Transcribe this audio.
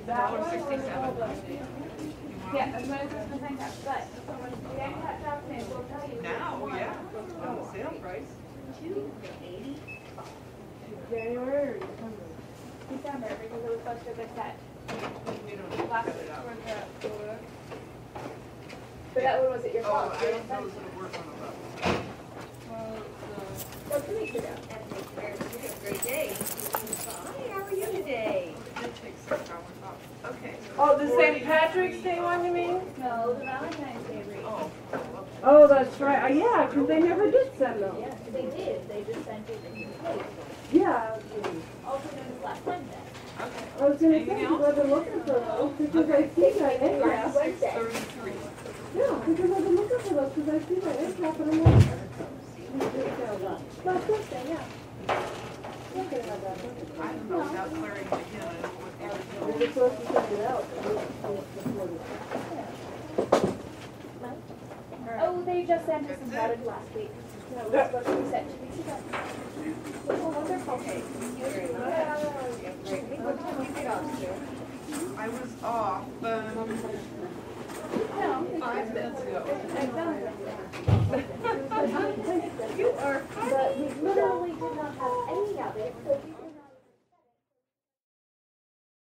$1.67. Yeah, as much as it's the same time, but the end cap job thing will tell you. Now, yeah, on the sale price. $2.80. January or December? December, because it was supposed to be set. You don't Last cut it out. But that one wasn't your Oh, fault. I don't know if it'll work on the level. Well, 2 weeks ago. That makes very, you have a great day. Hi, how are you today? It did take 6 hours off. Okay. So Oh, the 40 St. Patrick's Day one, you mean? No, the Valentine's Day wreath. Oh, okay. Oh, that's right. Yeah, because they never did send them. Yeah, they did. They just sent it in the post. Yeah. Also known as last Wednesday. Okay. I was going to Anything say, else? because I've been looking for those, because I see my name. Last Wednesday. 6:33. Yeah, because I've been looking for those, because I see my name cap and I'm like, last Wednesday, yeah. Okay, I got it. I don't know without clearing it again. I don't know what the We're original. just supposed to send it out. Oh, they just sent us some product last week. No, it was supposed to be sent 2 weeks ago. Oh, wonderful. Okay. What time did you get off, Sue? I was off, No, 5 minutes ago. I found it.